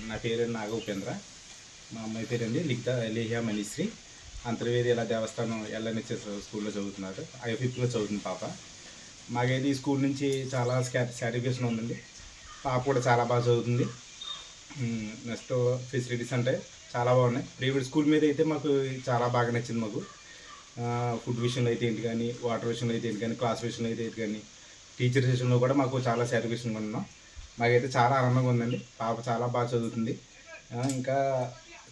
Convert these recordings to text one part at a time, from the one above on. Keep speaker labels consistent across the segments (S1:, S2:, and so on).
S1: నా పేరు నాగ ఉపేంద్ర. మా అమ్మాయి పేరండి లేహ్యా మనీశ్రీ. అంతర్వేది ఇలా దేవస్థానం ఎల్ఎన్హెచ్ఎస్ స్కూల్లో చదువుతున్నారు. ఐఫిఫ్త్లో చదువుతుంది పాప. మాకైతే ఈ స్కూల్ నుంచి చాలా సాటిస్ఫాక్షన్ ఉందండి. పాప కూడా చాలా బాగా చదువుతుంది. నెక్స్ట్ ఫెసిలిటీస్ అంటే చాలా బాగున్నాయి. ప్రైవేట్ స్కూల్ మీద అయితే మాకు చాలా బాగా నచ్చింది. మాకు ఫుడ్ విషయంలో అయితే ఏంటి కానీ, వాటర్ విషయంలో అయితే ఏంటి కానీ, క్లాస్ విషయంలో అయితే ఏంటి కానీ, టీచర్ విషయంలో కూడా మాకు చాలా సాటిస్ఫాక్షన్గా ఉన్నాం. మాకైతే చాలా ఆనందంగా ఉందండి. పాప చాలా బాగా చదువుతుంది. ఇంకా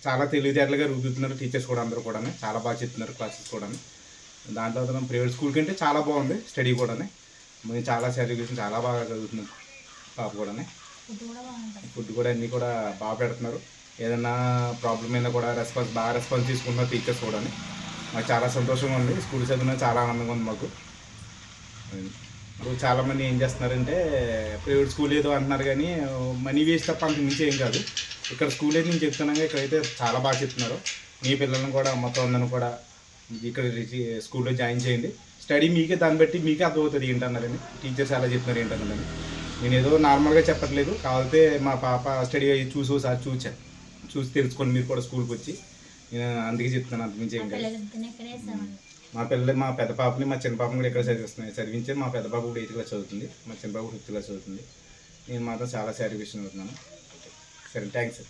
S1: చాలా తెలివితేటలుగా రూపుతున్నారు టీచర్స్ కూడా, అందరూ కూడా చాలా బాగా చెప్తున్నారు క్లాసెస్ కూడా. దాంట్లో ప్రైవేట్ స్కూల్ కంటే చాలా బాగుంది స్టడీ కూడా. మేము చాలా సాటిస్ఫాక్షన్, చాలా బాగా చదువుతున్నాం పాప కూడా. ఫుడ్ కూడా అన్నీ కూడా బాగా పెడుతున్నారు. ఏదైనా ప్రాబ్లం అయినా కూడా బాగా రెస్పాన్స్ తీసుకుంటున్నారు టీచర్స్ కూడా. మాకు చాలా సంతోషంగా ఉంది. స్కూల్ చదివిన చాలా ఆనందంగా ఉంది మాకు. ఇప్పుడు చాలామంది ఏం చేస్తున్నారంటే ప్రైవేట్ స్కూల్ ఏదో అంటున్నారు కానీ మనీ వేస్ట్ తప్ప అంత మించి ఏం కాదు. ఇక్కడ స్కూల్ అయితే నేను చెప్తున్నాగా, ఇక్కడైతే చాలా బాగా చెప్తున్నారు. మీ పిల్లలను కూడా మొత్తం అందరిని కూడా ఇక్కడ స్కూల్లో జాయిన్ చేయండి. స్టడీ మీకే, దాన్ని బట్టి మీకే అర్థమవుతుంది ఏంటన్నారని, టీచర్స్ ఎలా చెప్తున్నారు ఏంటన్నదని. నేను ఏదో నార్మల్గా చెప్పట్లేదు. కావాలంటే మా పాప స్టడీ చూసి ఒకసారి చూసి తెలుసుకోండి మీరు కూడా స్కూల్కి వచ్చి. నేను అందుకే చెప్తున్నాను, అంతకుమించి ఏం కాదు. మా పెద్ద పాపని, మా చిన్న పాపని కూడా ఇక్కడ చదివించారు. మా పెద్ద పాప కూడా 8th క్లాస్ చదువుతుంది, మా చిన్న పాప 5th క్లాస్ చదువుతుంది. నేను మాత్రం చాలా సాటిస్ఫాక్షన్ అవుతున్నాను. సరే, థ్యాంక్స్ సార్.